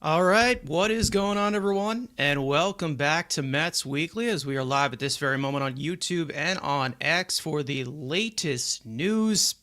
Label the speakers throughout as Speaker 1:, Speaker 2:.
Speaker 1: All right, what is going on, everyone? And welcome back to Mets Weekly as we are live at this very moment on YouTube and on X for the latest news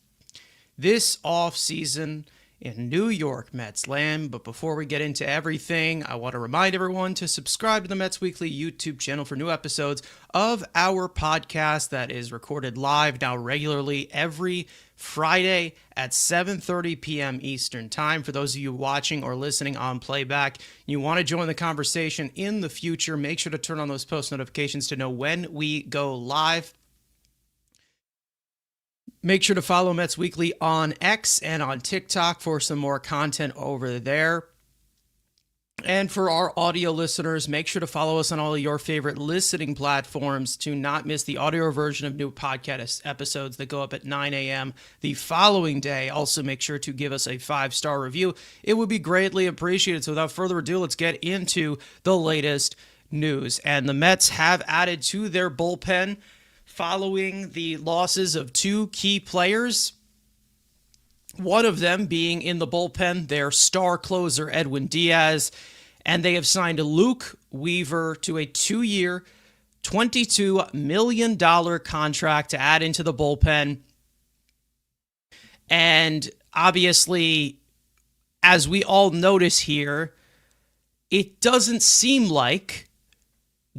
Speaker 1: this offseason in New York Mets land. But before we get into everything, I want to remind everyone to subscribe to the Mets Weekly YouTube channel for new episodes of our podcast that is recorded live now regularly every Friday at 7:30 p.m. Eastern Time. For those of you watching or listening on playback, you want to join the conversation in the future, make sure to turn on those post notifications to know when we go live. Make sure to follow Mets Weekly on X and on TikTok for some more content over there. And for our audio listeners, make sure to follow us on all of your favorite listening platforms to not miss the audio version of new podcast episodes that go up at 9 a.m. the following day. Also, make sure to give us a 5-star review. It would be greatly appreciated. So without further ado, let's get into the latest news. And the Mets have added to their bullpen following the losses of two key players. One of them being in the bullpen, their star closer, Edwin Diaz. And they have signed Luke Weaver to a 2-year, $22 million contract to add into the bullpen. And obviously, as we all notice here, it doesn't seem like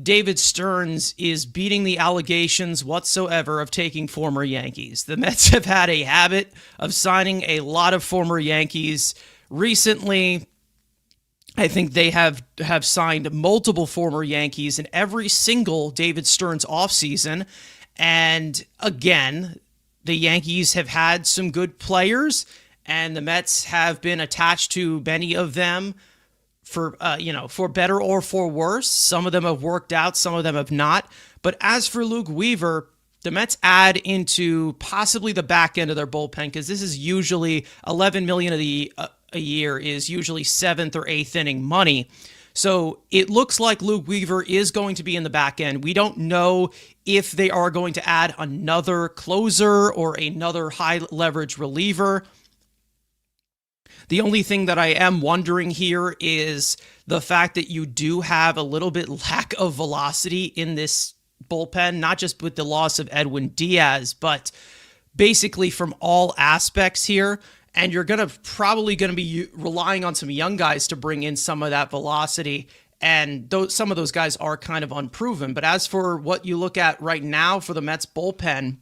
Speaker 1: David Stearns is beating the allegations whatsoever of taking former Yankees. The Mets have had a habit of signing a lot of former Yankees. Recently, I think they have signed multiple former Yankees in every single David Stearns offseason. And again, the Yankees have had some good players, and the Mets have been attached to many of them for better or for worse. Some of them have worked out, some of them have not. But as for Luke Weaver, the Mets add into possibly the back end of their bullpen, because this is usually $11 million a year is usually 7th or 8th inning money. So it looks like Luke Weaver is going to be in the back end. We don't know if they are going to add another closer or another high leverage reliever. The only thing that I am wondering here is the fact that you do have a little bit lack of velocity in this bullpen, not just with the loss of Edwin Diaz, but basically from all aspects here. And you're probably going to be relying on some young guys to bring in some of that velocity. And some of those guys are kind of unproven. But as for what you look at right now for the Mets bullpen,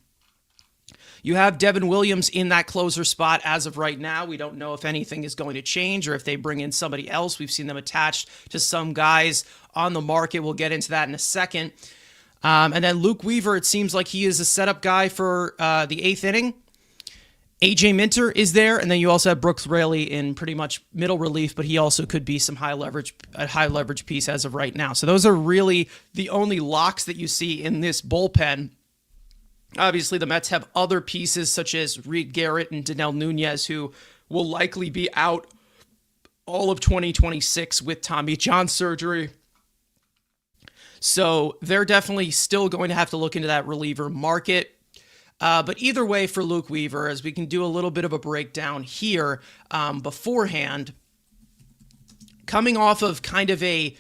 Speaker 1: you have Devin Williams in that closer spot as of right now. We don't know if anything is going to change or if they bring in somebody else. We've seen them attached to some guys on the market. We'll get into that in a second. And then Luke Weaver, it seems like he is a setup guy for the 8th inning. AJ Minter is there, and then you also have Brooks Raley in pretty much middle relief, but he also could be some high leverage piece as of right now. So those are really the only locks that you see in this bullpen. Obviously, the Mets have other pieces such as Reed Garrett and Danel Nunez, who will likely be out all of 2026 with Tommy John surgery. So they're definitely still going to have to look into that reliever market. But either way for Luke Weaver, as we can do a little bit of a breakdown here beforehand, coming off of kind of a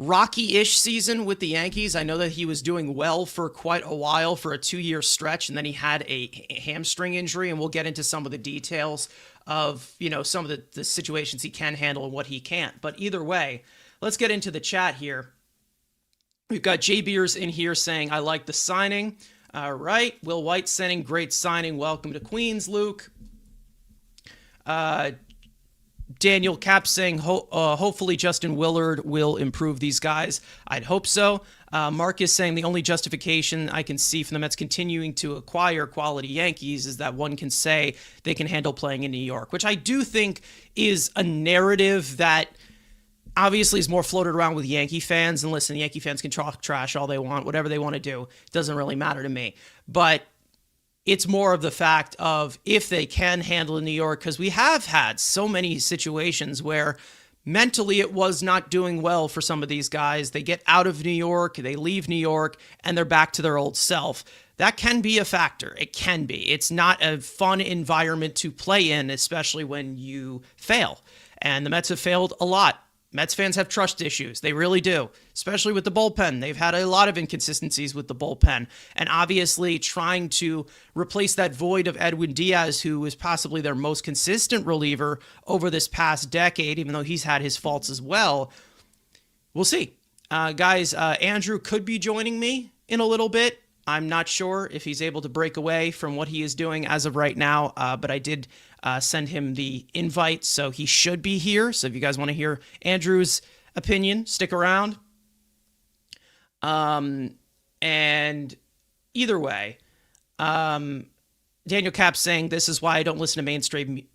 Speaker 1: rocky-ish season with the Yankees. I know that he was doing well for quite a while for a 2-year stretch, and then he had a hamstring injury, and we'll get into some of the details of, some of the situations he can handle and what he can't. But either way, let's get into the chat here. We've got Jay Beers in here saying, I like the signing. All right. Will White sending, great signing. Welcome to Queens, Luke. Daniel Cap saying, hopefully Justin Willard will improve these guys. I'd hope so. Mark is saying the only justification I can see from the Mets continuing to acquire quality Yankees is that one can say they can handle playing in New York, which I do think is a narrative that obviously is more floated around with Yankee fans. And listen, Yankee fans can talk trash all they want, whatever they want to do. It doesn't really matter to me. But it's more of the fact of if they can handle in New York, because we have had so many situations where mentally it was not doing well for some of these guys. They get out of New York, they leave New York, and they're back to their old self. That can be a factor. It can be. It's not a fun environment to play in, especially when you fail. And the Mets have failed a lot Mets fans have trust issues. They really do, especially with the bullpen. They've had a lot of inconsistencies with the bullpen. And obviously, trying to replace that void of Edwin Diaz, who was possibly their most consistent reliever over this past decade, even though he's had his faults as well. We'll see. Guys, Andrew could be joining me in a little bit. I'm not sure if he's able to break away from what he is doing as of right now, but I did send him the invite, so he should be here. So if you guys want to hear Andrew's opinion, stick around. And either way, Daniel Cap's saying this is why I don't listen to mainstream.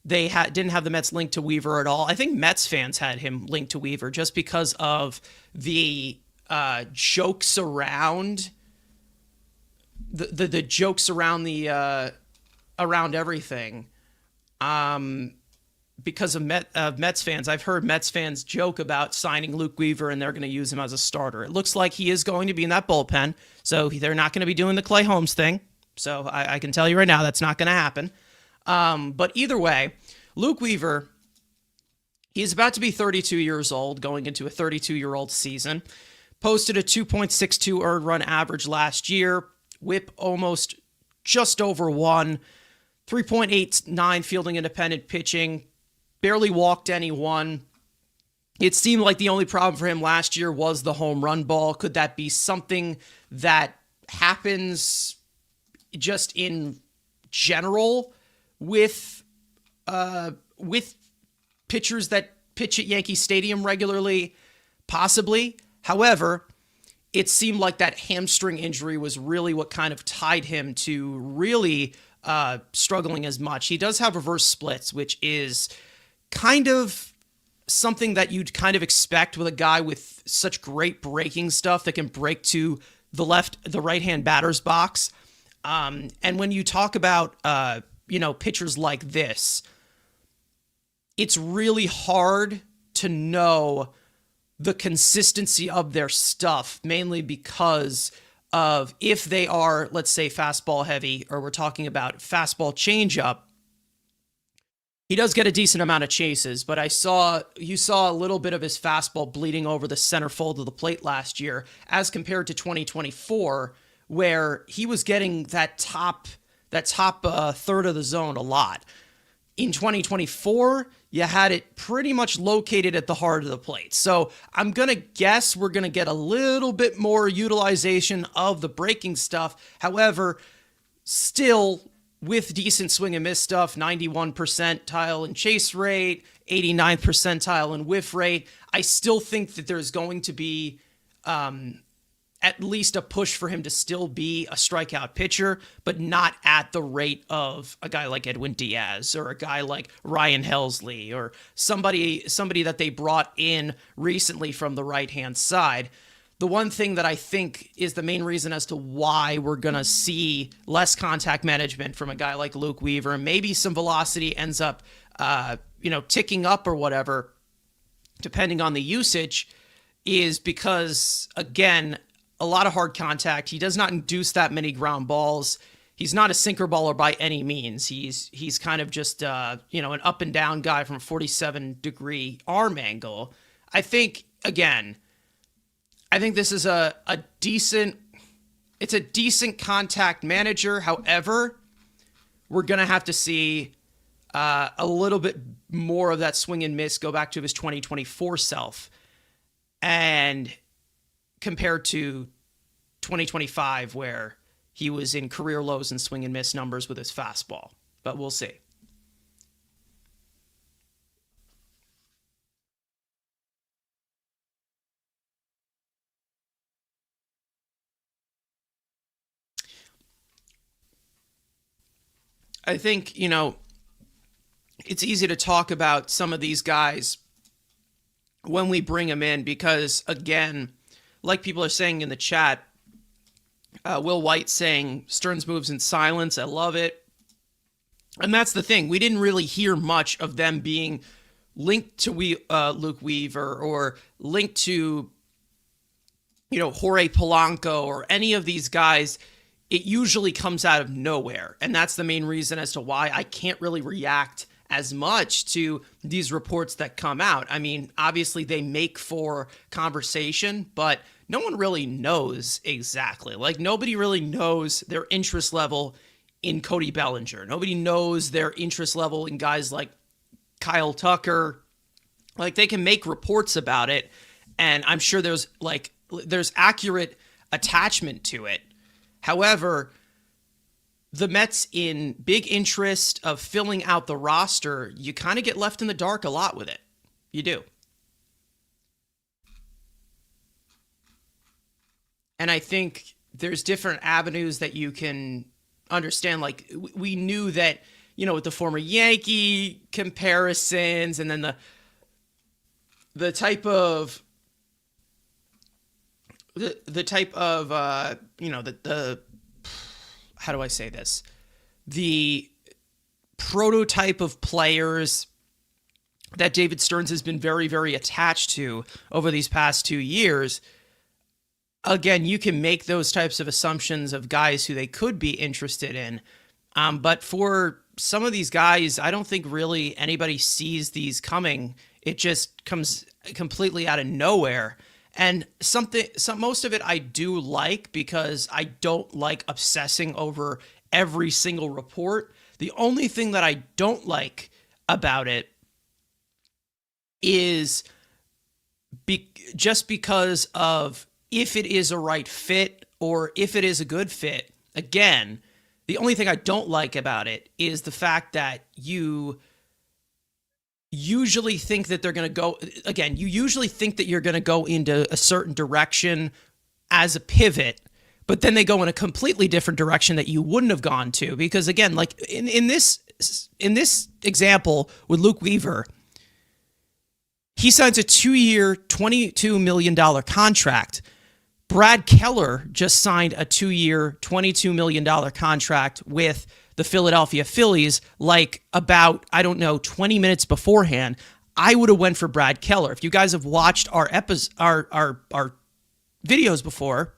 Speaker 1: They didn't have the Mets linked to Weaver at all. I think Mets fans had him linked to Weaver just because of the jokes around the jokes around the around everything. Because of Mets fans, I've heard Mets fans joke about signing Luke Weaver and they're going to use him as a starter. It looks like he is going to be in that bullpen, so they're not going to be doing the Clay Holmes thing. So I can tell you right now that's not going to happen. But either way, Luke Weaver, he's about to be 32 years old, going into a 32-year-old season. Posted a 2.62 earned run average last year, whip almost just over 1, 3.89 fielding independent pitching, barely walked anyone. It seemed like the only problem for him last year was the home run ball. Could that be something that happens just in general with pitchers that pitch at Yankee Stadium regularly? Possibly. However, it seemed like that hamstring injury was really what kind of tied him to really struggling as much. He does have reverse splits, which is kind of something that you'd kind of expect with a guy with such great breaking stuff that can break to the right-hand batter's box. And when you talk about, pitchers like this, it's really hard to know the consistency of their stuff, mainly because of if they are, let's say, fastball heavy, or we're talking about fastball changeup. He does get a decent amount of chases, but you saw a little bit of his fastball bleeding over the center fold of the plate last year as compared to 2024, where he was getting that top third of the zone a lot. In 2024, you had it pretty much located at the heart of the plate. So I'm going to guess we're going to get a little bit more utilization of the breaking stuff. However, still with decent swing and miss stuff, 91 percentile in chase rate, 89th percentile in whiff rate, I still think that there's going to be at least a push for him to still be a strikeout pitcher, but not at the rate of a guy like Edwin Diaz or a guy like Ryan Helsley or somebody that they brought in recently from the right-hand side. The one thing that I think is the main reason as to why we're going to see less contact management from a guy like Luke Weaver, and maybe some velocity ends up, ticking up or whatever, depending on the usage, is because, again, a lot of hard contact. He does not induce that many ground balls. He's not a sinker baller by any means. He's kind of just an up and down guy from a 47-degree arm angle. I think this is a decent contact manager. However, we're going to have to see a little bit more of that swing and miss go back to his 2024 self. And compared to 2025, where he was in career lows and swing and miss numbers with his fastball. But we'll see. I think, it's easy to talk about some of these guys when we bring them in because, again, like people are saying in the chat, Will White saying Stearns moves in silence. I love it. And that's the thing. We didn't really hear much of them being linked to Luke Weaver or linked to, Jorge Polanco or any of these guys. It usually comes out of nowhere. And that's the main reason as to why I can't really react as much to these reports that come out. I mean, obviously they make for conversation, but no one really knows exactly. Like, nobody really knows their interest level in Cody Bellinger. Nobody knows their interest level in guys like Kyle Tucker. Like, they can make reports about it, and I'm sure there's accurate attachment to it. However, the Mets, in big interest of filling out the roster, you kind of get left in the dark a lot with it. You do. And I think there's different avenues that you can understand. Like, we knew that, with the former Yankee comparisons, and then the type of how do I say this? The prototype of players that David Stearns has been very, very attached to over these past 2 years. Again, you can make those types of assumptions of guys who they could be interested in. But for some of these guys, I don't think really anybody sees these coming. It just comes completely out of nowhere. And most of it I do like, because I don't like obsessing over every single report. The only thing that I don't like about it is just because of if it is a right fit or if it is a good fit. Again, the only thing I don't like about it is the fact that you usually think that they're going to go, again, you usually think that you're going to go into a certain direction as a pivot, but then they go in a completely different direction that you wouldn't have gone to. Because again, like in this example with Luke Weaver, he signs a 2-year, $22 million contract. Brad Keller just signed a 2-year, $22 million contract with the Philadelphia Phillies, like about, 20 minutes beforehand. I would have went for Brad Keller. If you guys have watched our videos before,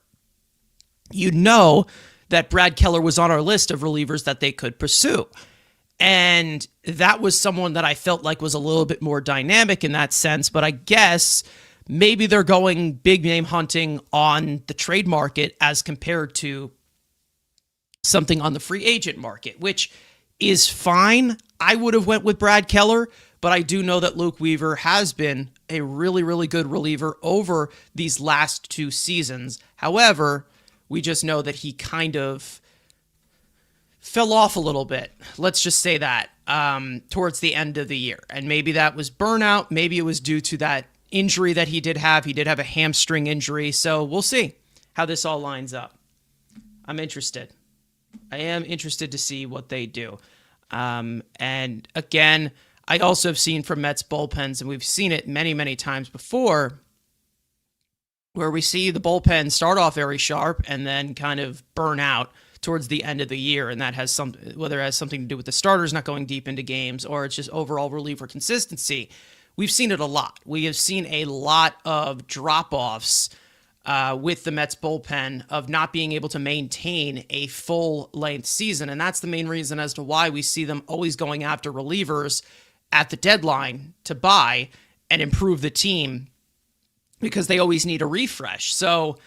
Speaker 1: you know that Brad Keller was on our list of relievers that they could pursue. And that was someone that I felt like was a little bit more dynamic in that sense. But I guess maybe they're going big name hunting on the trade market as compared to something on the free agent market, which is fine. I would have went with Brad Keller, but I do know that Luke Weaver has been a really, really good reliever over these last 2 seasons. However, we just know that he kind of fell off a little bit. Let's just say that towards the end of the year. And maybe that was burnout. Maybe it was due to that injury that he did have. He did have a hamstring injury. So we'll see how this all lines up. I'm interested. I am interested to see what they do. And again, I also have seen from Mets bullpens, and we've seen it many, many times before, where we see the bullpen start off very sharp and then kind of burn out towards the end of the year. And that has whether it has something to do with the starters not going deep into games or it's just overall reliever consistency. We've seen it a lot. We have seen a lot of drop-offs with the Mets bullpen of not being able to maintain a full-length season. And that's the main reason as to why we see them always going after relievers at the deadline to buy and improve the team, because they always need a refresh. So,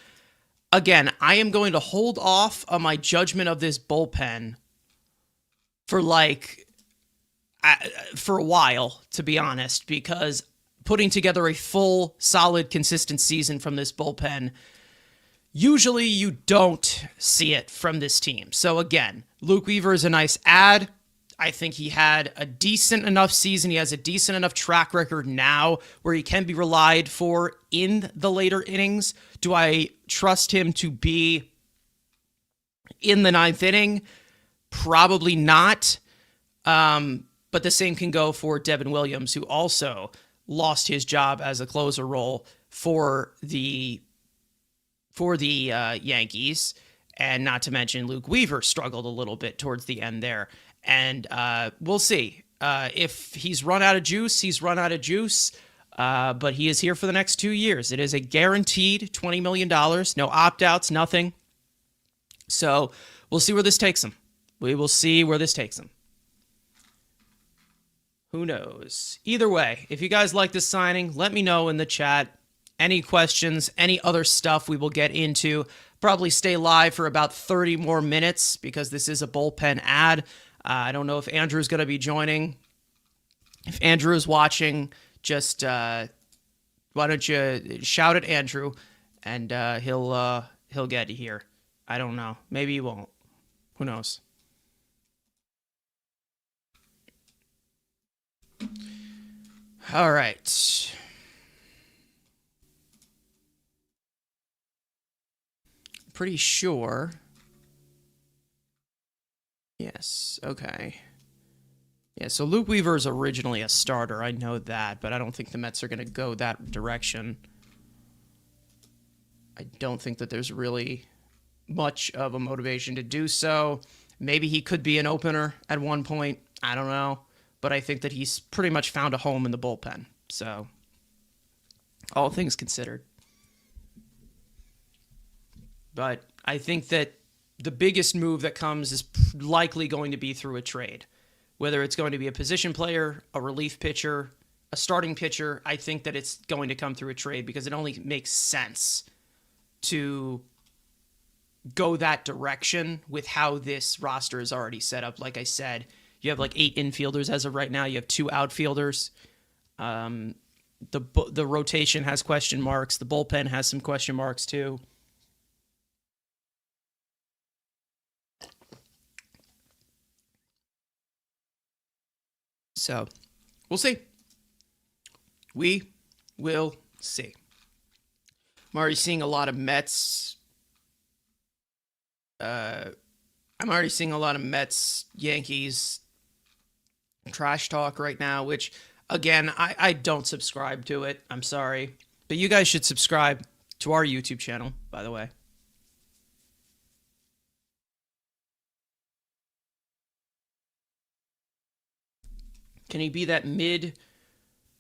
Speaker 1: again, I am going to hold off on my judgment of this bullpen for a while, to be honest, because putting together a full, solid, consistent season from this bullpen, usually you don't see it from this team. So again, Luke Weaver is a nice add. I think he had a decent enough season. He has a decent enough track record now where he can be relied for in the later innings. Do I trust him to be in the 9th inning? Probably not. But the same can go for Devin Williams, who also lost his job as a closer role for the Yankees. And not to mention Luke Weaver struggled a little bit towards the end there. And we'll see. If he's run out of juice, he's run out of juice. But he is here for the next 2 years. It is a guaranteed $20 million. No opt-outs, nothing. So we'll see where this takes him. We will see where this takes him. Who knows? Either way, if you guys like this signing, let me know in the chat. Any questions, any other stuff we will get into. Probably stay live for about 30 more minutes because this is a bullpen ad. I don't know if Andrew's going to be joining. If Andrew is watching, just why don't you shout at Andrew and he'll get here. I don't know. Maybe he won't. Who knows? All right. Pretty sure. Yes. Okay. Yeah, so Luke Weaver is originally a starter. I know that, but I don't think the Mets are going to go that direction. I don't think that there's really much of a motivation to do so. Maybe he could be an opener at one point. I don't know. But I think that he's pretty much found a home in the bullpen. So, all things considered. But I think that the biggest move that comes is likely going to be through a trade. Whether it's going to be a position player, a relief pitcher, a starting pitcher, I think that it's going to come through a trade because it only makes sense to go that direction with how this roster is already set up. Like I said, you have like 8 infielders as of right now. You have 2 outfielders. The rotation has question marks. The bullpen has some question marks too. So, we'll see. We will see. I'm already seeing a lot of Mets. I'm already seeing a lot of Mets, Yankees trash talk right now, which, again, I don't subscribe to it. I'm sorry. But you guys should subscribe to our YouTube channel, by the way. Can he be that mid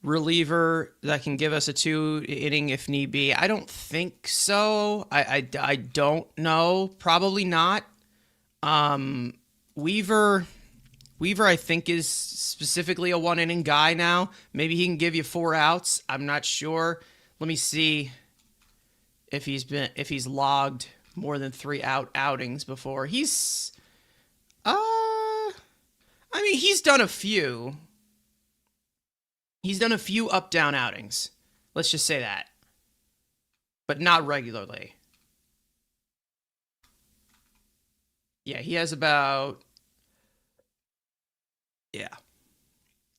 Speaker 1: reliever that can give us a 2-inning if need be? I don't think so. I don't know. Probably not. Weaver, I think, is specifically a 1-inning guy now. Maybe he can give you 4 outs. I'm not sure. Let me see if he's logged more than 3 outings before. He's done a few. He's done a few up-down outings. Let's just say that. But not regularly. Yeah, he has about... Yeah.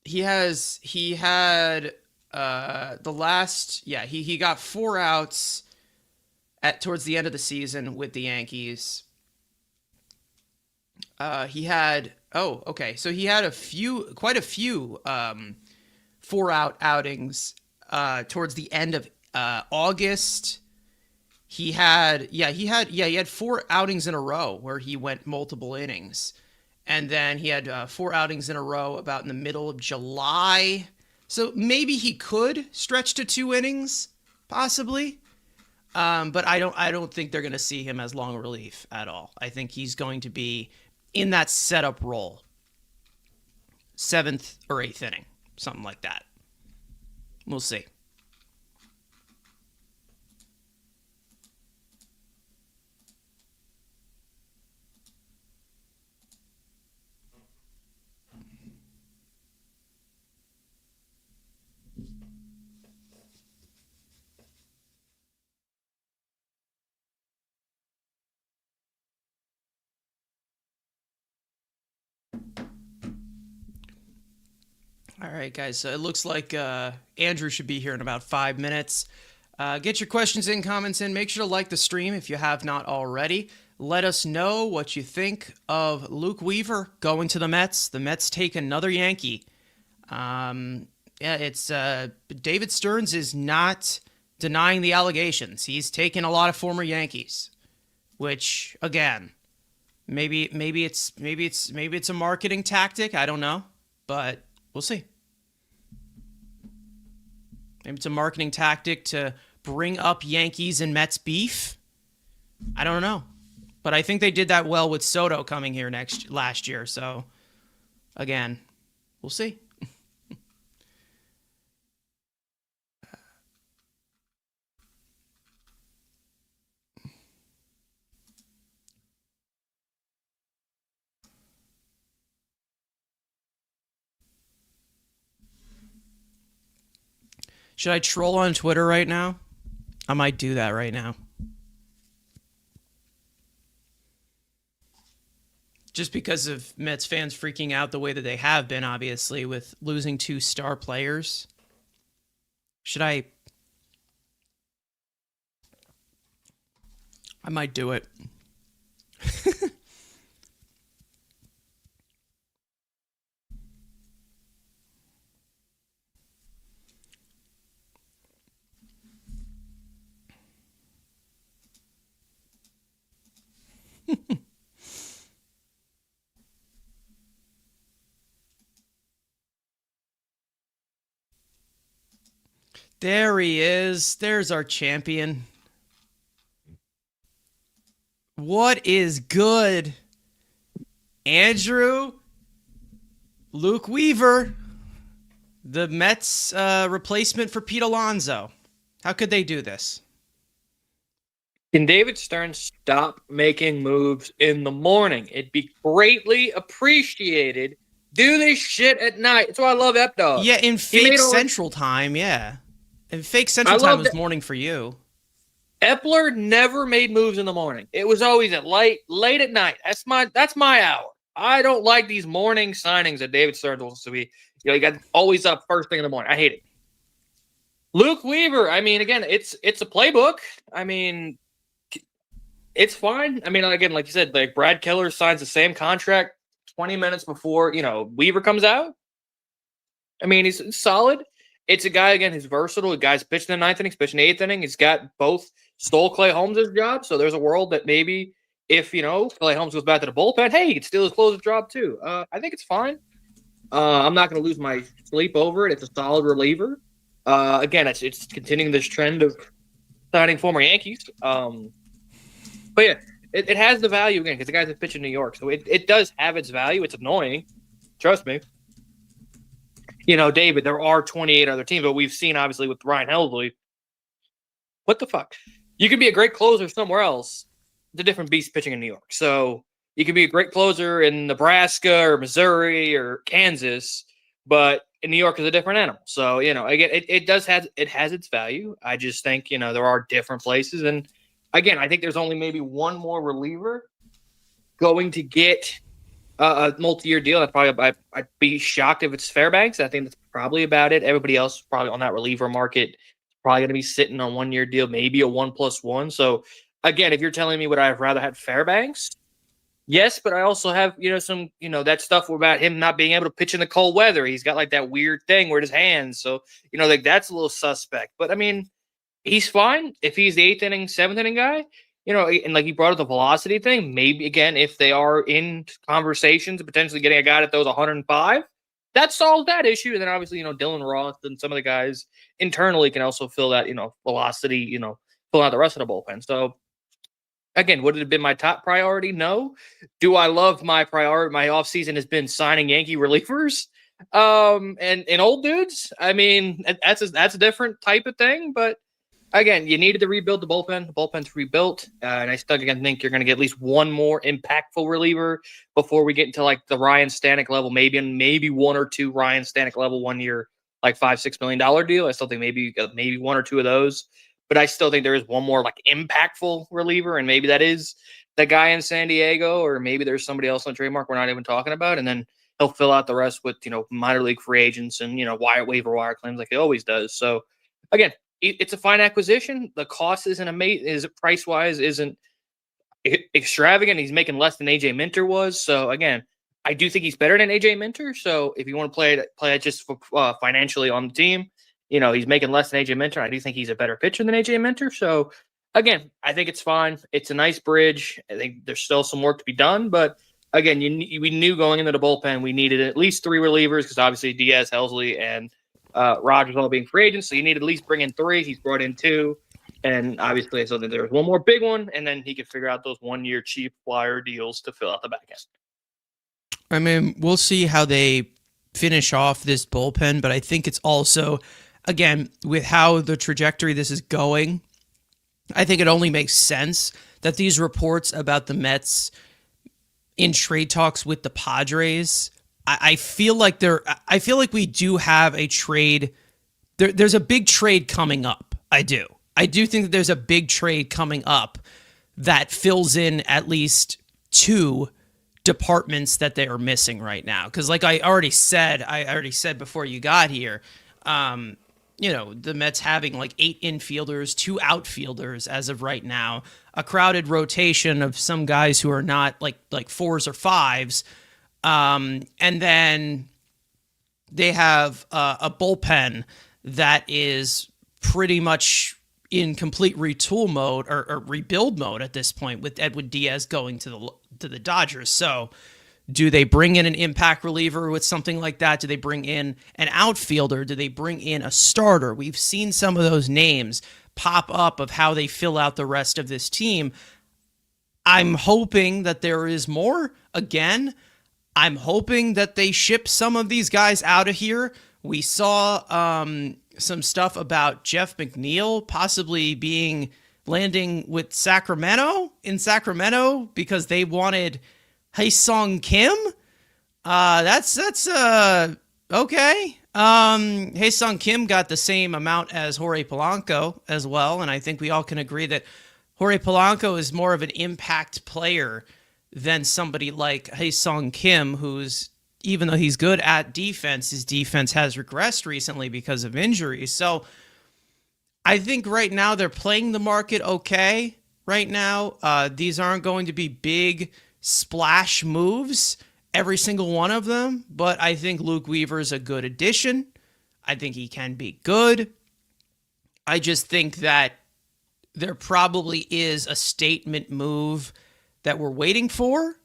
Speaker 1: He had the last... Yeah, he got 4 outs towards the end of the season with the Yankees. He had... Oh, okay. So he had quite a few 4-out outings towards the end of August. He had 4 outings in a row where he went multiple innings. And then he had 4 outings in a row about in the middle of July. So maybe he could stretch to 2 innings, possibly. But I don't think they're going to see him as long relief at all. I think he's going to be in that setup role. 7th or 8th inning. Something like that. We'll see. All right, guys. So it looks like Andrew should be here in about 5 minutes. Get your questions in, comments in. Make sure to like the stream if you have not already. Let us know what you think of Luke Weaver going to the Mets. The Mets take another Yankee. It's David Stearns is not denying the allegations. He's taken a lot of former Yankees, which again, maybe it's a marketing tactic. I don't know, but we'll see. Maybe it's a marketing tactic to bring up Yankees and Mets beef. I don't know. But I think they did that well with Soto coming here last year. So, again, we'll see. Should I troll on Twitter right now? I might do that right now. Just because of Mets fans freaking out the way that they have been, obviously, with losing 2 star players. Should I? I might do it. There he is. There's our champion. What is good? Andrew, Luke Weaver, the Mets replacement for Pete Alonso. How could they do this?
Speaker 2: Can David Stern stop making moves in the morning? It'd be greatly appreciated. Do this shit at night. That's why I love Epdog.
Speaker 1: Yeah, in fake Central Time, yeah. And fake Central Time was morning for you.
Speaker 2: Epler never made moves in the morning. It was always at late at night. That's my hour. I don't like these morning signings that David Stern wants to be. You got always up first thing in the morning. I hate it. Luke Weaver, I mean, again, it's a playbook. I mean, it's fine. I mean, again, like you said, like Brad Keller signs the same contract 20 minutes before, Weaver comes out. I mean, he's solid. It's a guy, again, who's versatile. A guy's pitching in the 9th inning, pitching the 8th inning. He's got both. Stole Clay Holmes' job, so there's a world that maybe if, Clay Holmes goes back to the bullpen, hey, he could steal his closer's job too. I think it's fine. I'm not going to lose my sleep over it. It's a solid reliever. Again, it's continuing this trend of signing former Yankees. But yeah, it has the value, again, because the guy's a pitch in New York, so it does have its value. It's annoying. Trust me. David, there are 28 other teams, but we've seen, obviously, with Ryan Helsley, what the fuck? You could be a great closer somewhere else. It's a different beast pitching in New York. So you could be a great closer in Nebraska or Missouri or Kansas, but in New York is a different animal. So, again, it has its value. I just think, there are different places. And again, I think there's only maybe one more reliever going to get a multi-year deal. I'd be shocked if it's Fairbanks. I think that's probably about it. Everybody else probably on that reliever market probably going to be sitting on 1 year deal, maybe a 1+1. So again, if you're telling me would I have rather had Fairbanks? Yes, but I also have, some, that stuff about him not being able to pitch in the cold weather. He's got like that weird thing where his hands. So, like that's a little suspect. But I mean, he's fine if he's the 8th inning, 7th inning guy. And like you brought up the velocity thing, maybe again, if they are in conversations, potentially getting a guy that throws 105, that solves that issue. And then obviously, Dylan Ross and some of the guys internally can also fill that, velocity, fill out the rest of the bullpen. So again, would it have been my top priority? No. Do I love my priority? My offseason has been signing Yankee relievers and old dudes. I mean, that's a different type of thing, but again, you needed to rebuild the bullpen. The bullpen's rebuilt. And I still again think you're going to get at least one more impactful reliever before we get into like the Ryan Stanek level, maybe one or two Ryan Stanek level 1 year, like $5-6 million deal. I still think maybe one or two of those. But I still think there is one more like impactful reliever, and maybe that is the guy in San Diego, or maybe there's somebody else on trademark we're not even talking about. And then he'll fill out the rest with, minor league free agents and, waiver wire claims like he always does. So again, it's a fine acquisition. The cost isn't amazing. Price-wise isn't extravagant. He's making less than AJ Minter was. So again, I do think he's better than AJ Minter. So if you want to play it just for, financially on the team, he's making less than AJ Minter. I do think he's a better pitcher than AJ Minter. So again, I think it's fine. It's a nice bridge. I think there's still some work to be done, but again, we knew going into the bullpen we needed at least 3 relievers because obviously Diaz, Helsley, and Rogers all being free agents, so you need to at least bring in 3. He's brought in 2, and obviously, so then there's one more big one, and then he can figure out those 1 year cheap flyer deals to fill out the back end.
Speaker 1: I mean, we'll see how they finish off this bullpen, but I think it's also, again, with how the trajectory this is going, I think it only makes sense that these reports about the Mets in trade talks with the Padres, I feel like we do have a trade there's a big trade coming up. I do think that there's a big trade coming up that fills in at least two departments that they are missing right now. Because like I already said before you got here, the Mets having like 8 infielders, 2 outfielders as of right now, a crowded rotation of some guys who are not like 4s or 5s, and then they have a bullpen that is pretty much in complete retool mode or rebuild mode at this point, with Edwin Diaz going to the Dodgers. So do they bring in an impact reliever with something like that? Do they bring in an outfielder? Do they bring in a starter? We've seen some of those names pop up of how they fill out the rest of this team. I'm hoping that there is more. Again, I'm hoping that they ship some of these guys out of here. We saw some stuff about Jeff McNeil possibly landing with Sacramento because they wanted Hae-Sung Kim. That's okay. Hae-Sung Kim got the same amount as Jorge Polanco as well, and I think we all can agree that Jorge Polanco is more of an impact player than somebody like Hae-Sung Kim, who's, even though he's good at defense, his defense has regressed recently because of injuries. So I think right now they're playing the market okay right now. These aren't going to be big splash moves, every single one of them, but I think Luke Weaver is a good addition. I think he can be good. I just think that there probably is a statement move that we're waiting for,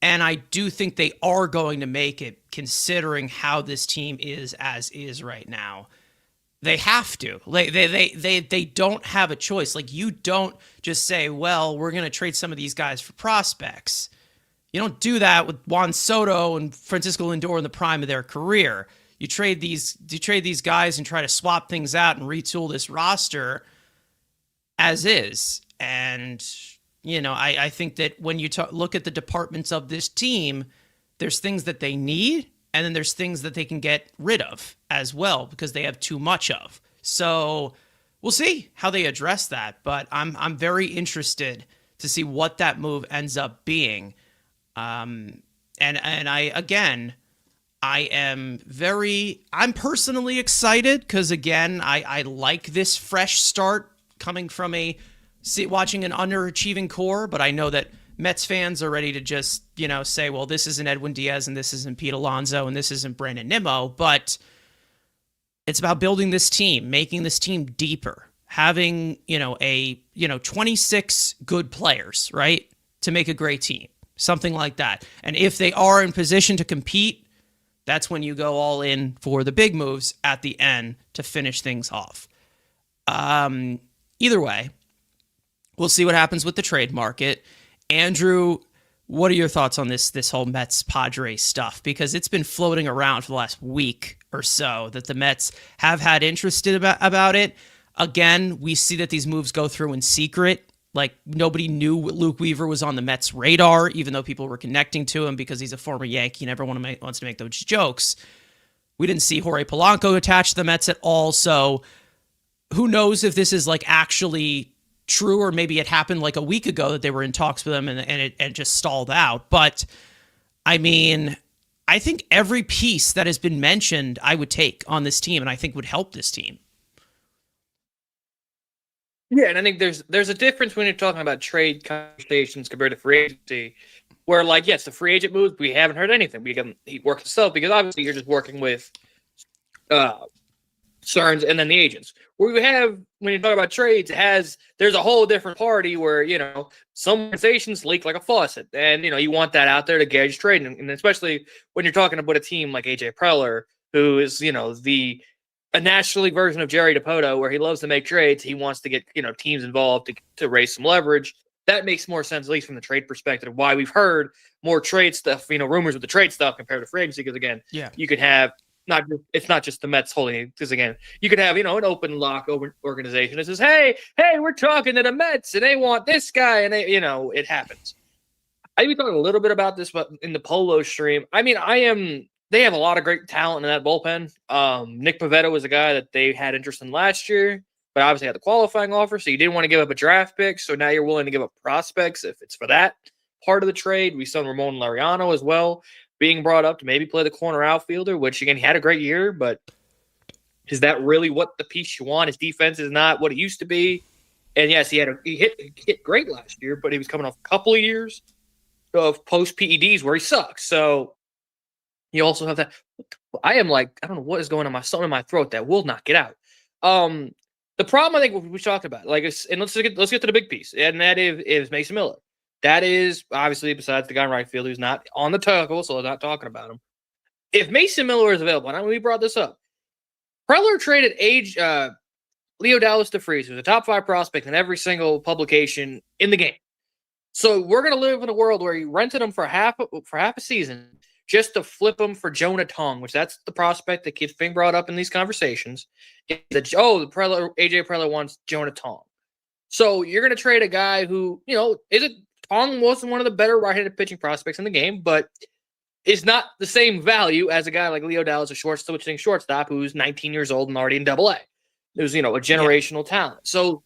Speaker 1: and I do think they are going to make it, considering how this team is as is right now. They have to. They don't have a choice. Like, you don't just say, well, we're going to trade some of these guys for prospects. You don't do that with Juan Soto and Francisco Lindor in the prime of their career. You trade these guys and try to swap things out and retool this roster as is. And, I think that when you look at the departments of this team, there's things that they need, and then there's things that they can get rid of as well because they have too much of. So we'll see how they address that, but I'm very interested to see what that move ends up being. I'm personally excited because, again, I like this fresh start coming from watching an underachieving core, but I know that Mets fans are ready to just, say, well, this isn't Edwin Diaz and this isn't Pete Alonso and this isn't Brandon Nimmo, but it's about building this team, making this team deeper, having, 26 good players, right, to make a great team, something like that. And if they are in position to compete, that's when you go all in for the big moves at the end to finish things off. Either way, we'll see what happens with the trade market. Andrew, what are your thoughts on this whole Mets-Padres stuff? Because it's been floating around for the last week or so that the Mets have had interest about it. Again, we see that these moves go through in secret. Like, nobody knew Luke Weaver was on the Mets' radar, even though people were connecting to him because he's a former Yankee and everyone wants to make those jokes. We didn't see Jorge Polanco attached to the Mets at all, so who knows if this is actually true, or maybe it happened a week ago that they were in talks with him and it just stalled out. But I mean, I think every piece that has been mentioned I would take on this team, and I think would help this team.
Speaker 2: Yeah, and I think there's a difference when you're talking about trade conversations compared to free agency, where yes, the free agent moves, we haven't heard anything. He works himself because obviously you're just working with Stearns and then the agents. Where you have, when you talk about trades, there's a whole different party where, some organizations leak like a faucet, and, you want that out there to gauge trade. And especially when you're talking about a team like AJ Preller, who is, a National League version of Jerry Dipoto, where he loves to make trades. He wants to get, teams involved to raise some leverage. That makes more sense, at least from the trade perspective, why we've heard more trade stuff, rumors with the trade stuff compared to free agency. Because again, you could have, it's not just the Mets holding, because again, you could have, an open lock organization that says, hey, we're talking to the Mets and they want this guy, and they, it happens. I even talked a little bit about this, but in the Polo stream, I mean, I am they have a lot of great talent in that bullpen. Nick Pivetta was a guy that they had interest in last year, but obviously had the qualifying offer, so you didn't want to give up a draft pick. So now you're willing to give up prospects if it's for that part of the trade. We saw Ramon Laureano as well being brought up to maybe play the corner outfielder, which again, he had a great year, but is that really what the piece you want? His defense is not what it used to be. And yes, he hit great last year, but he was coming off a couple of years of post PEDs where he sucks. So you also have that. I am like, I don't know what is going on something in my throat that will not get out. The problem I think we talked about, like, and let's get to the big piece, and that is Mason Miller. That is obviously, besides the guy in right field who's not on the tackle, so I'm not talking about him. If Mason Miller is available, and we brought this up, Preller traded Leo Dallas DeFreeze, who's a top 5 prospect in every single publication in the game. So we're going to live in a world where he rented him for half a season just to flip him for Jonah Tong, which that's the prospect that keeps being brought up in these conversations. AJ Preller wants Jonah Tong. So you're going to trade a guy who, Tong wasn't one of the better right-handed pitching prospects in the game, but is not the same value as a guy like Leo Dallas, a switching shortstop who's 19 years old and already in Double-A. There's, a generational talent. So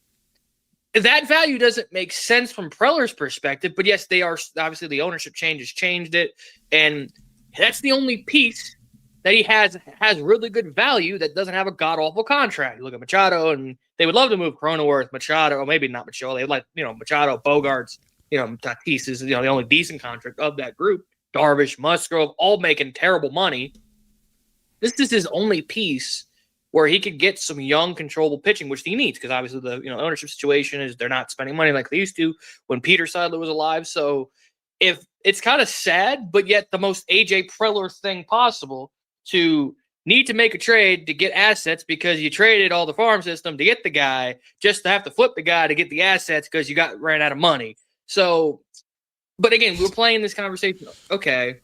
Speaker 2: that value doesn't make sense from Preller's perspective, but yes, they are obviously the ownership changes changed it, and that's the only piece that he has really good value that doesn't have a god-awful contract. You look at Machado, and they would love to move Cronenworth, Machado, or maybe not Machado. They like, Machado, Bogarts, Tatis is, the only decent contract of that group. Darvish, Musgrove, all making terrible money. This is his only piece where he could get some young, controllable pitching, which he needs, because obviously the ownership situation is they're not spending money like they used to when Peter Seidler was alive. So if it's kind of sad, but yet the most AJ Preller thing possible to need to make a trade to get assets because you traded all the farm system to get the guy, just to have to flip the guy to get the assets because you ran out of money. So, but again, we're playing this conversation. Okay,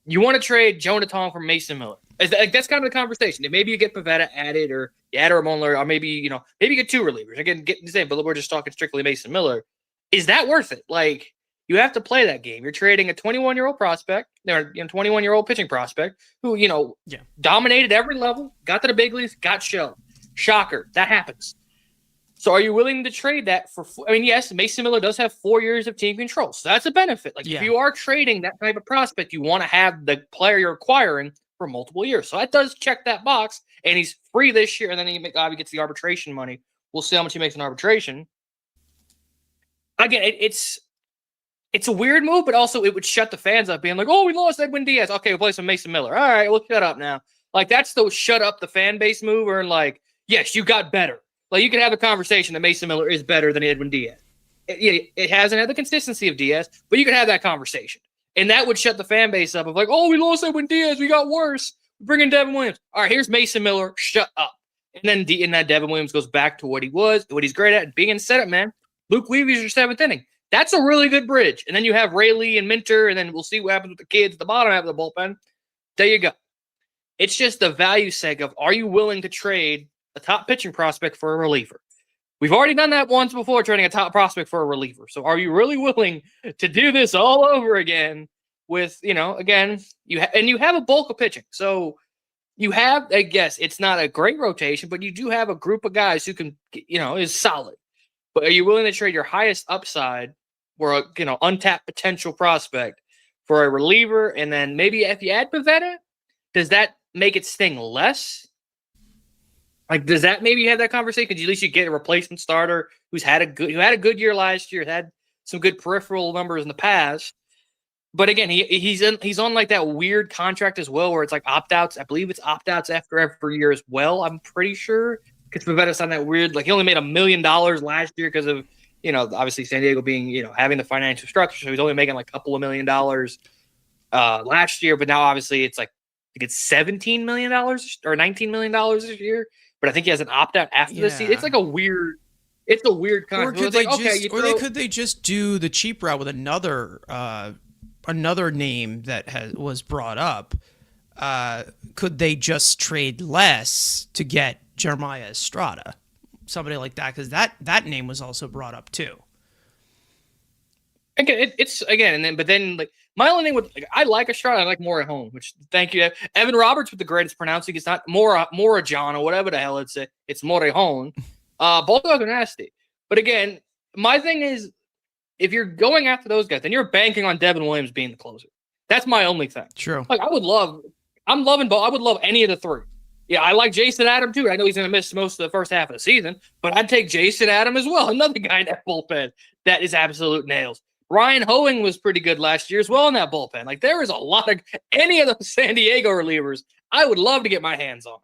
Speaker 2: you want to trade Jonah Tong for Mason Miller. That's kind of the conversation. Maybe you get Pivetta added, or you add Ramon Laureano, or maybe you get 2 relievers. Again, get the same, but we're just talking strictly Mason Miller. Is that worth it? Like, you have to play that game. You're trading a 21-year-old prospect, 21-year-old pitching prospect who, dominated every level, got to the big leagues, got shelved. Shocker. That happens. So are you willing to trade that for – yes, Mason Miller does have 4 years of team control, so that's a benefit. If you are trading that type of prospect, you want to have the player you're acquiring for multiple years. So that does check that box, and he's free this year, and then he gets the arbitration money. We'll see how much he makes in arbitration. Again, it's a weird move, but also it would shut the fans up being like, oh, we lost Edwin Diaz. Okay, we'll play some Mason Miller. All right, we'll shut up now. That's the shut up the fan base move, or yes, you got better. You can have a conversation that Mason Miller is better than Edwin Diaz. It hasn't had the consistency of Diaz, but you can have that conversation. And that would shut the fan base up of oh, we lost Edwin Diaz. We got worse. Bring in Devin Williams. All right, here's Mason Miller. Shut up. And then that Devin Williams goes back to what he was, what he's great at, being in setup, man. Luke Weavy's your 7th inning. That's a really good bridge. And then you have Rayleigh and Minter, and then we'll see what happens with the kids at the bottom half of the bullpen. There you go. It's just the value sake of, are you willing to trade a top pitching prospect for a reliever? We've already done that once before, trading a top prospect for a reliever. So are you really willing to do this all over again with, again, you have a bulk of pitching. So you have, I guess, it's not a great rotation, but you do have a group of guys who can, is solid. But are you willing to trade your highest upside for a, untapped potential prospect for a reliever? And then maybe if you add Pivetta, does that make it sting less? Does that maybe have that conversation? Because at least you get a replacement starter who had a good year last year, had some good peripheral numbers in the past. But again, he's on that weird contract as well, where it's opt-outs. I believe it's opt-outs after every year as well. I'm pretty sure, because Pavetta's on that weird. He only made $1 million last year because of obviously San Diego being having the financial structure, so he's only making a couple of $1 million last year. But now obviously it's $17 million or $19 million this year. But I think he has an opt-out after the season. It's a weird contract.
Speaker 1: Could they just do the cheap route with another name that was brought up? Could they just trade less to get Jeremiah Estrada, somebody like that? Because that name was also brought up too.
Speaker 2: Again, it's again, and then but then like my only thing with I like Estrada, I like more at home. Which thank you, Evan Roberts with the greatest pronouncing. It's not John or whatever the hell it's Morejon. Both of them are nasty. But again, my thing is if you're going after those guys, then you're banking on Devin Williams being the closer. That's my only thing.
Speaker 1: True.
Speaker 2: Like I'm loving both. I would love any of the three. Yeah, I like Jason Adam too. I know he's going to miss most of the first half of the season, but I'd take Jason Adam as well. Another guy in that bullpen that is absolute nails. Ryan Hoeing was pretty good last year as well in that bullpen. Like there is a lot of any of those San Diego relievers I would love to get my hands on.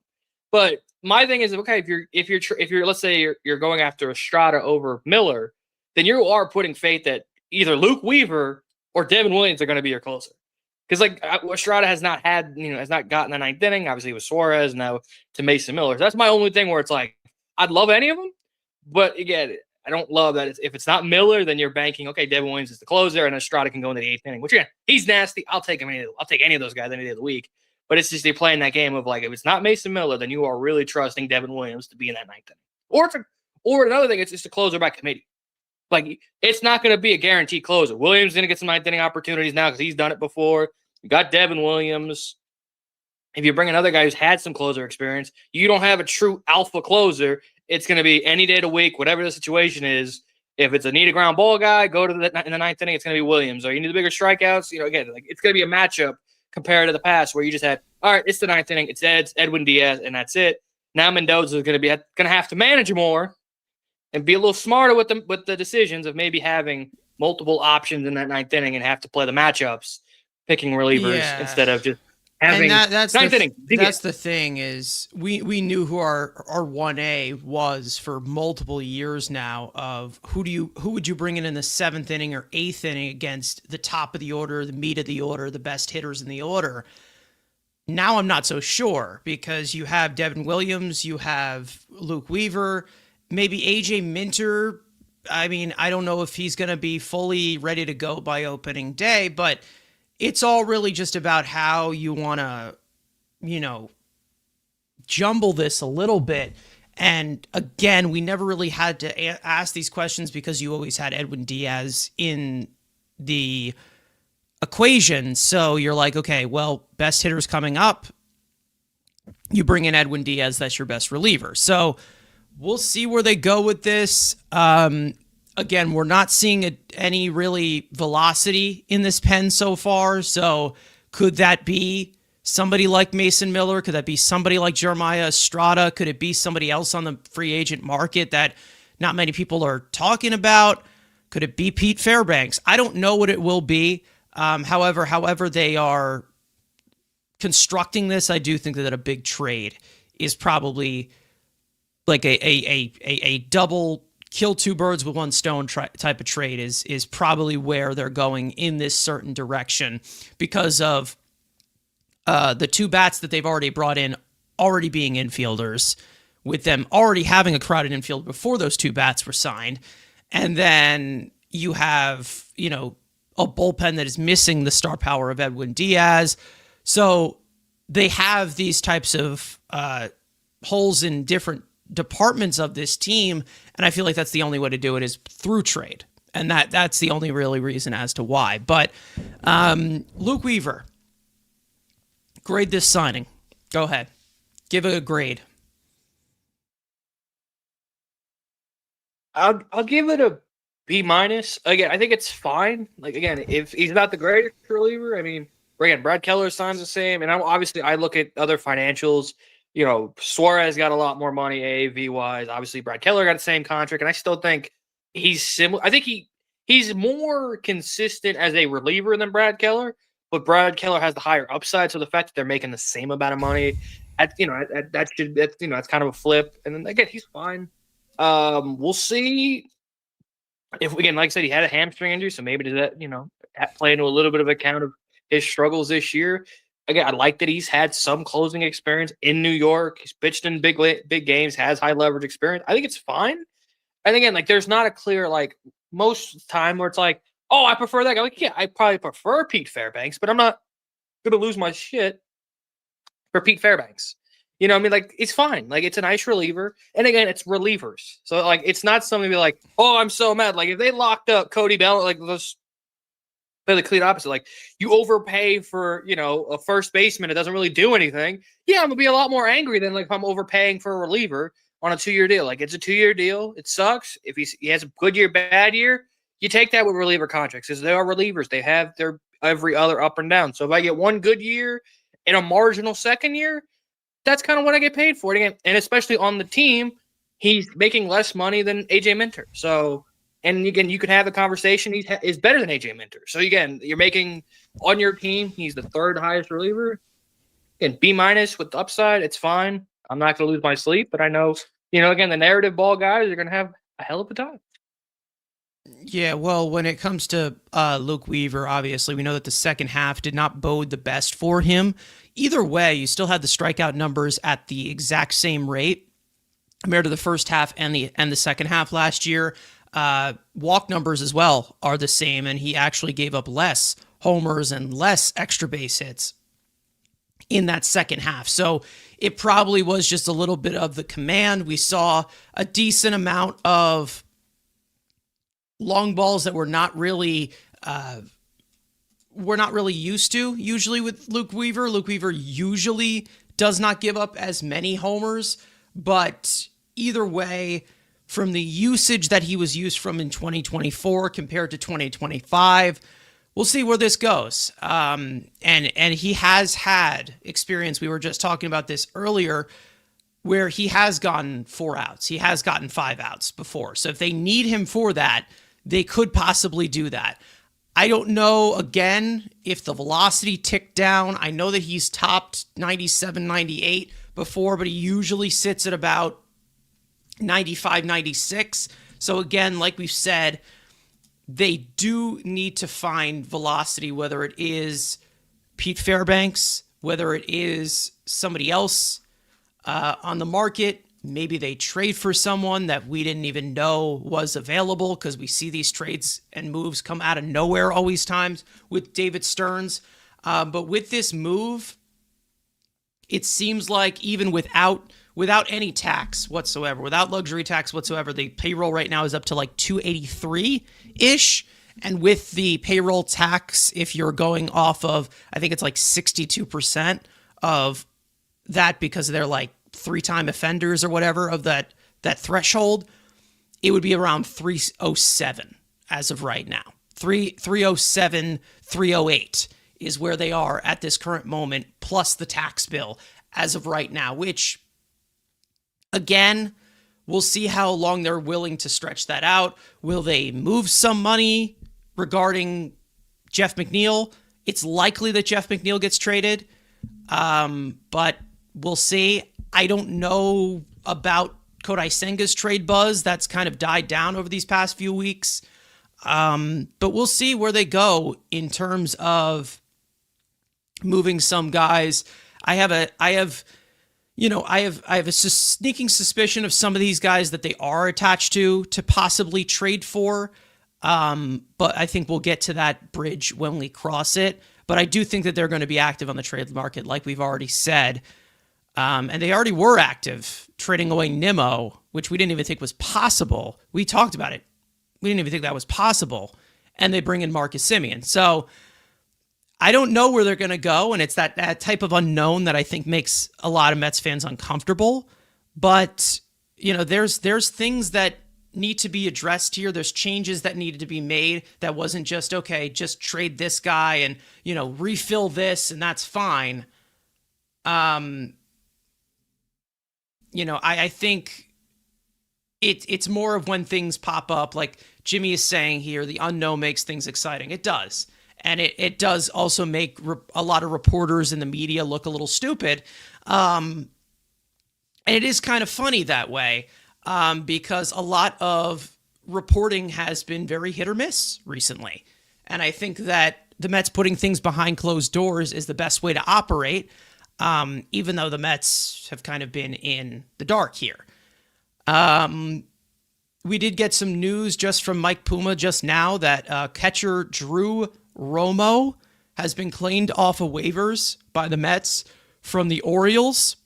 Speaker 2: But my thing is, okay, if you're let's say you're going after Estrada over Miller, then you are putting faith that either Luke Weaver or Devin Williams are going to be your closer. Because like Estrada has not gotten the ninth inning. Obviously, with Suarez now to Mason Miller. So that's my only thing where it's like I'd love any of them, but again, I don't love that. If it's not Miller, then you're banking. Okay, Devin Williams is the closer, and Estrada can go into the eighth inning. Which again, he's nasty. I'll take him. I'll take any of those guys any day of the week. But it's just they're playing that game of like if it's not Mason Miller, then you are really trusting Devin Williams to be in that ninth inning. Or another thing, it's just a closer by committee. Like it's not going to be a guaranteed closer. Williams is going to get some ninth inning opportunities now because he's done it before. You got Devin Williams. If you bring another guy who's had some closer experience, you don't have a true alpha closer. It's going to be any day of the week, whatever the situation is. If it's a need a ground ball guy, go to in the ninth inning. It's going to be Williams. Or you need the bigger strikeouts. Again, like it's going to be a matchup compared to the past where you just had, all right, it's the ninth inning. It's Edwin Diaz, and that's it. Now Mendoza is going to have to manage more and be a little smarter with the decisions of maybe having multiple options in that ninth inning and have to play the matchups, picking relievers instead of just. And
Speaker 1: that's the thing is we knew who our 1A was for multiple years now of who would you bring in the seventh inning or eighth inning against the top of the order, the meat of the order, the best hitters in the order. Now I'm not so sure because you have Devin Williams, you have Luke Weaver, maybe AJ Minter. I mean, I don't know if he's going to be fully ready to go by opening day, but it's all really just about how you want to, jumble this a little bit. And again, we never really had to ask these questions because you always had Edwin Diaz in the equation. So you're like, okay, well, best hitters coming up. You bring in Edwin Diaz, that's your best reliever. So we'll see where they go with this. Again, we're not seeing any really velocity in this pen so far. So could that be somebody like Mason Miller? Could that be somebody like Jeremiah Estrada? Could it be somebody else on the free agent market that not many people are talking about? Could it be Pete Fairbanks? I don't know what it will be. However they are constructing this, I do think that a big trade is probably like a double kill two birds with one stone type of trade is probably where they're going in this certain direction because of the two bats that they've already brought in already being infielders, with them already having a crowded infield before those two bats were signed. And then you have, a bullpen that is missing the star power of Edwin Diaz. So they have these types of holes in different departments of this team, and I feel like that's the only way to do it is through trade, and that's the only really reason as to why. But Luke Weaver, grade this signing. Go ahead, give it a grade.
Speaker 2: I'll give it a B-. Again, I think it's fine. Like again, if he's not the greatest reliever, I mean, again, Brad Keller signs the same, and I look at other financials. Suarez got a lot more money AAV wise. Obviously, Brad Keller got the same contract, and I still think he's similar. I think he's more consistent as a reliever than Brad Keller, but Brad Keller has the higher upside. So the fact that they're making the same amount of money, that's kind of a flip. And then again, he's fine. We'll see if again, like I said, he had a hamstring injury, so maybe does that play into a little bit of account of his struggles this year. Again, I like that he's had some closing experience in New York. He's pitched in big games, has high leverage experience. I think it's fine. And again, like there's not a clear most of the time where it's like, oh, I prefer that guy. Like, yeah, I probably prefer Pete Fairbanks, but I'm not gonna lose my shit for Pete Fairbanks. It's fine. Like it's a nice reliever. And again, it's relievers. So it's not something to be like, oh, I'm so mad. Like if they locked up Cody Bell, play the complete opposite. Like, you overpay for, a first baseman that doesn't really do anything. Yeah, I'm gonna be a lot more angry than like if I'm overpaying for a reliever on a 2-year deal. Like, it's a 2-year deal. It sucks. If he has a good year, bad year, you take that with reliever contracts, because they are relievers. They have their every other up and down. So if I get one good year and a marginal second year, that's kind of what I get paid for. And especially on the team, he's making less money than AJ Minter. So, and again, you could have the conversation. He's better than AJ Minter. So again, you're making on your team, he's the third highest reliever. And B- with the upside, it's fine. I'm not going to lose my sleep, but I know, again, the narrative ball guys are going to have a hell of a time.
Speaker 1: Yeah, well, when it comes to Luke Weaver, obviously, we know that the second half did not bode the best for him. Either way, you still had the strikeout numbers at the exact same rate compared to the first half and the second half last year. Walk numbers as well are the same, and he actually gave up less homers and less extra base hits in that second half. So it probably was just a little bit of the command. We saw a decent amount of long balls that we're not really used to usually with Luke Weaver. Luke Weaver usually does not give up as many homers, but either way, from the usage that he was used from in 2024 compared to 2025, we'll see where this goes. And he has had experience. We were just talking about this earlier, where he has gotten 4 outs. He has gotten 5 outs before. So if they need him for that, they could possibly do that. I don't know, again, if the velocity ticked down. I know that he's topped 97, 98 before, but he usually sits at about 95, 96. So again, like we've said, they do need to find velocity, whether it is Pete Fairbanks, whether it is somebody else on the market. Maybe they trade for someone that we didn't even know was available, because we see these trades and moves come out of nowhere always times with David Stearns. But with this move, it seems like even without any tax whatsoever, without luxury tax whatsoever, the payroll right now is up to like 283-ish. And with the payroll tax, if you're going off of, I think it's like 62% of that, because they're like 3-time offenders or whatever of that threshold, it would be around 307 as of right now. 307, 308 is where they are at this current moment, plus the tax bill as of right now, which, again, we'll see how long they're willing to stretch that out. Will they move some money regarding Jeff McNeil? It's likely that Jeff McNeil gets traded, but we'll see. I don't know about Kodai Senga's trade buzz. That's kind of died down over these past few weeks. But we'll see where they go in terms of moving some guys. I have a sneaking suspicion of some of these guys that they are attached to possibly trade for. But I think we'll get to that bridge when we cross it. But I do think that they're going to be active on the trade market, like we've already said. And they already were active trading away Nimmo, which we didn't even think was possible. We talked about it. We didn't even think that was possible. And they bring in Marcus Semien. So I don't know where they're going to go. And it's that type of unknown that I think makes a lot of Mets fans uncomfortable. But, there's things that need to be addressed here. There's changes that needed to be made. That wasn't just, okay, just trade this guy and, refill this and that's fine. I think it's more of when things pop up, like Jimmy is saying here, the unknown makes things exciting. It does. And it does also make a lot of reporters in the media look a little stupid. And it is kind of funny that way, because a lot of reporting has been very hit or miss recently. And I think that the Mets putting things behind closed doors is the best way to operate. Even though the Mets have kind of been in the dark here. We did get some news just from Mike Puma just now that catcher Drew Romo has been claimed off of waivers by the Mets from the Orioles.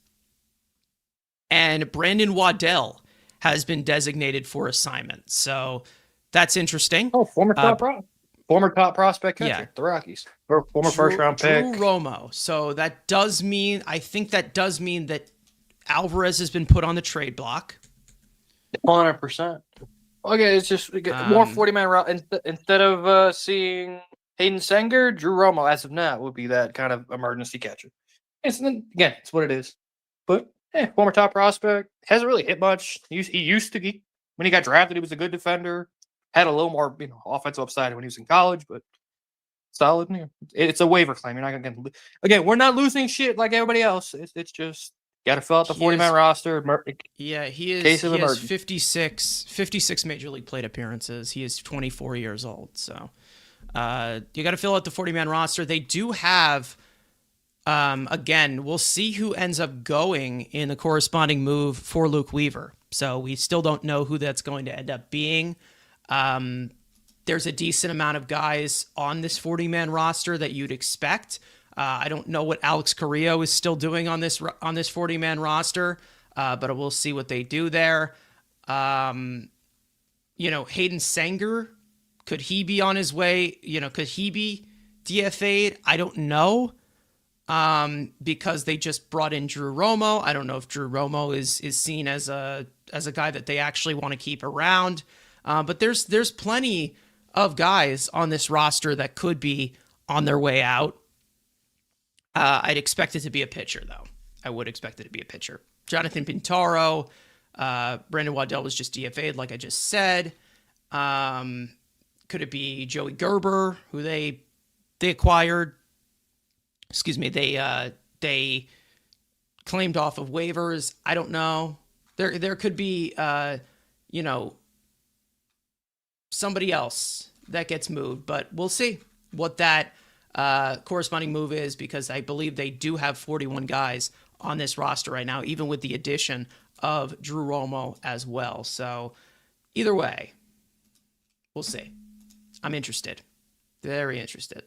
Speaker 1: And Brandon Waddell has been designated for assignment. So that's interesting.
Speaker 2: Oh, former top pro. Former top prospect catcher,
Speaker 1: Yeah.
Speaker 2: the Rockies, or former first round pick.
Speaker 1: Drew Romo. So that does mean, I think that does mean that Alvarez has been put on the trade block.
Speaker 2: 100%. Okay, it's just more 40-man route instead of seeing Hayden Sanger. Drew Romo, as of now, would be that kind of emergency catcher. Again, it's what it is. But former top prospect, hasn't really hit much. He used to. When he got drafted, he was a good defender. Had a little more, offensive upside when he was in college, but solid. It's a waiver claim. You're not gonna again. We're not losing shit like everybody else. It's just got to fill out the 40-man roster.
Speaker 1: Yeah, he is.
Speaker 2: Case of
Speaker 1: he has
Speaker 2: emergency.
Speaker 1: 56 major league plate appearances. He is 24 years old. So you got to fill out the 40-man roster. They do have. Again, we'll see who ends up going in the corresponding move for Luke Weaver. So we still don't know who that's going to end up being. There's a decent amount of guys on this 40-man roster that you'd expect. I don't know what Alex Carrillo is still doing on this 40-man roster, but we'll see what they do there. Hayden Sanger, could he be on his way? Could he be DFA'd? I don't know. Because they just brought in Drew Romo. I don't know if Drew Romo is seen as a guy that they actually want to keep around. But there's plenty of guys on this roster that could be on their way out. I'd expect it to be a pitcher, though. I would expect it to be a pitcher. Jonathan Pintaro, Brandon Waddell was just DFA'd, like I just said. Could it be Joey Gerber, who they acquired? Excuse me, they claimed off of waivers. I don't know. There could be somebody else that gets moved, but we'll see what that corresponding move is, because I believe they do have 41 guys on this roster right now, even with the addition of Drew Romo as well. So either way, we'll see. I'm interested. Very interested.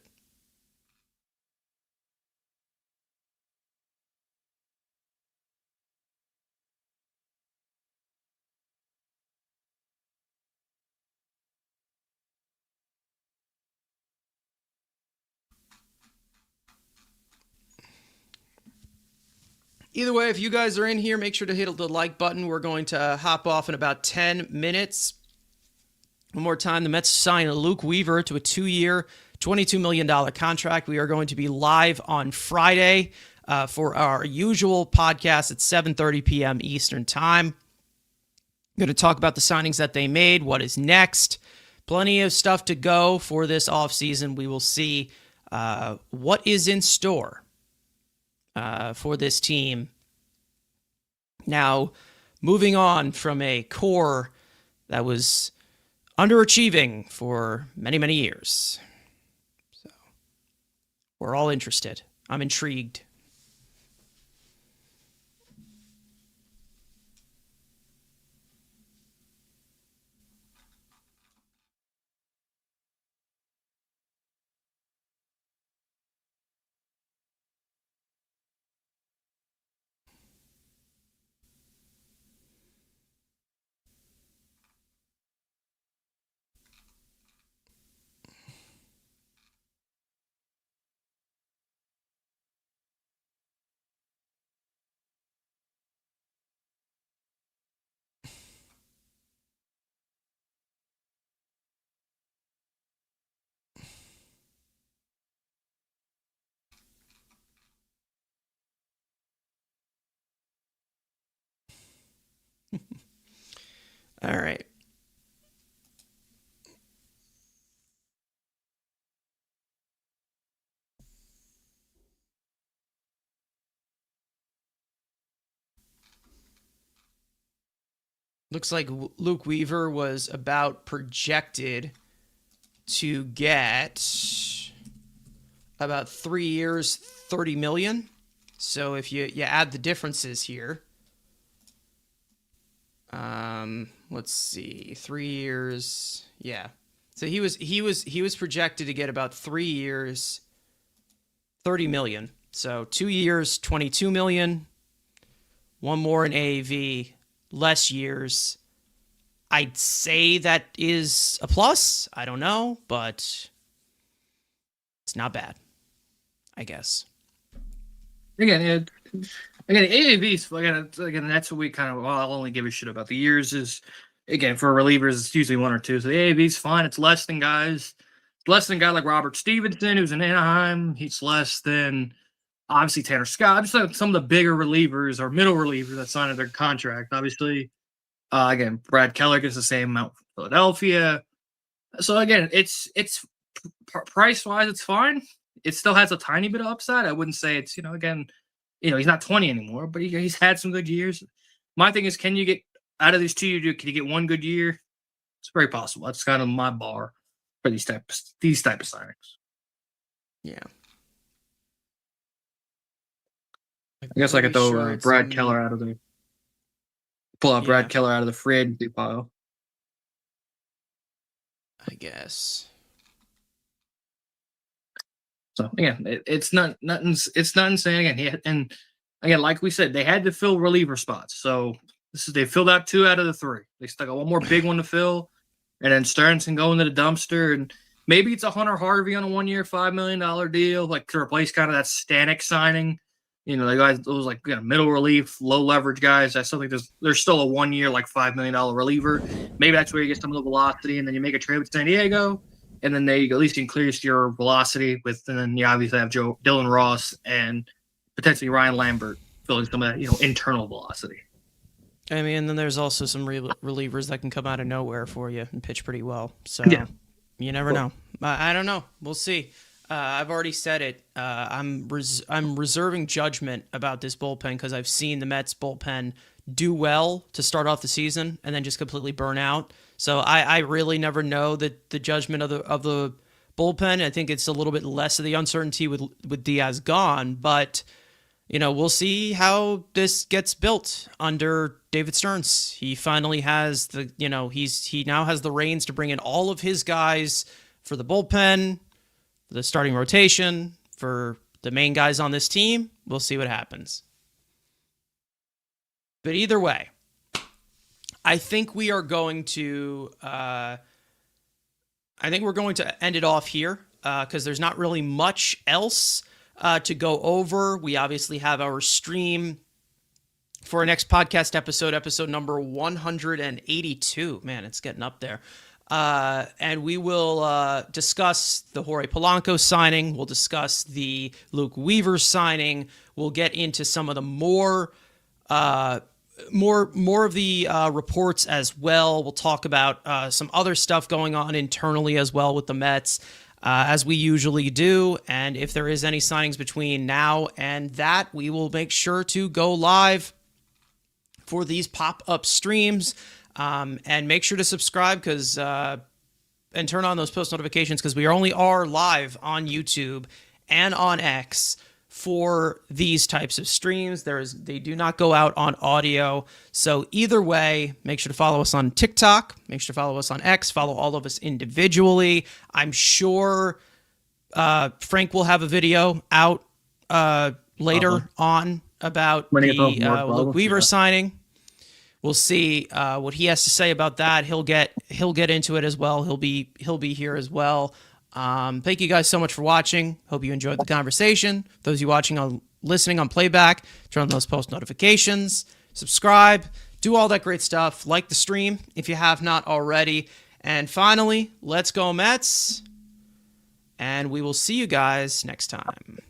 Speaker 1: Either way, if you guys are in here, make sure to hit the like button. We're going to hop off in about 10 minutes. One more time, the Mets sign Luke Weaver to a 2-year, $22 million contract. We are going to be live on Friday for our usual podcast at 7:30 p.m. Eastern Time. I'm going to talk about the signings that they made, what is next. Plenty of stuff to go for this offseason. We will see what is in store for this team. Now, moving on from a core that was underachieving for many, many years. So, we're all interested. I'm intrigued. All right. Looks like Luke Weaver was about projected to get about 3 years, $30 million. So if you add the differences here, let's see, 3 years, yeah. So he was projected to get about 3 years, $30 million. So 2 years, $22 million. One more in AAV, less years. I'd say that is a plus. I don't know, but It's not bad, I guess.
Speaker 2: Again, AAVs, again, that's what we kind of, well, I'll only give a shit about. The years is, again, for relievers, it's usually 1 or 2. So the AAV's fine. It's less than guys. It's less than a guy like Robert Stevenson, who's in Anaheim. He's less than, obviously, Tanner Scott. Just like some of the bigger relievers or middle relievers that signed their contract. Obviously, again, Brad Keller gets the same amount from Philadelphia. So, again, it's price-wise, it's fine. It still has a tiny bit of upside. I wouldn't say it's, again, he's not 20 anymore, but he's had some good years. My thing is, can you get out of these 2 years? Can you get 1 good year? It's very possible. That's kind of my bar for these type of signings.
Speaker 1: Yeah.
Speaker 2: I guess I could throw Brad Keller out of the Brad Keller out of the free agency pile.
Speaker 1: I guess.
Speaker 2: So again, it's not insane. Again, again, like we said, they had to fill reliever spots. So they filled out 2 out of the 3. They still got one more big one to fill, and then Stearns can go into the dumpster. And maybe it's a Hunter Harvey on a 1-year, $5 million deal, like to replace kind of that Stanek signing. The guys, those like middle relief, low leverage guys. I still think there's still a 1-year, like $5 million reliever. Maybe that's where you get some of the velocity, and then you make a trade with San Diego. And then they at least increase your velocity and then you obviously have Dylan Ross and potentially Ryan Lambert filling some of that, internal velocity.
Speaker 1: I mean, and then there's also some relievers that can come out of nowhere for you and pitch pretty well. So you never know. I don't know. We'll see. I've already said it. I'm reserving judgment about this bullpen because I've seen the Mets bullpen do well to start off the season and then just completely burn out. So I really never know the judgment of the bullpen. I think it's a little bit less of the uncertainty with Diaz gone, but we'll see how this gets built under David Stearns. He finally has he now has the reins to bring in all of his guys for the bullpen, for the starting rotation, for the main guys on this team. We'll see what happens. But either way, I think we are going to end it off here because there's not really much else to go over. We obviously have our stream for our next podcast episode number 182. Man, it's getting up there. And we will discuss the Jorge Polanco signing. We'll discuss the Luke Weaver signing. We'll get into some of the more of the reports as well. We'll talk about some other stuff going on internally as well with the Mets, as we usually do. And if there is any signings between now and that, we will make sure to go live for these pop-up streams. And make sure to subscribe and turn on those post notifications because we only are live on YouTube and on X for these types of streams. They do not go out on audio. So either way, make sure to follow us on TikTok. Make sure to follow us on X. Follow all of us individually. I'm sure Frank will have a video out later on about the Luke Weaver signing. We'll see what he has to say about that. He'll get into it as well. He'll be here as well. Thank you guys so much for watching. Hope you enjoyed the conversation. Those of you listening on playback, turn on those post notifications, subscribe, do all that great stuff. Like the stream if you have not already. And finally, let's go Mets. And we will see you guys next time.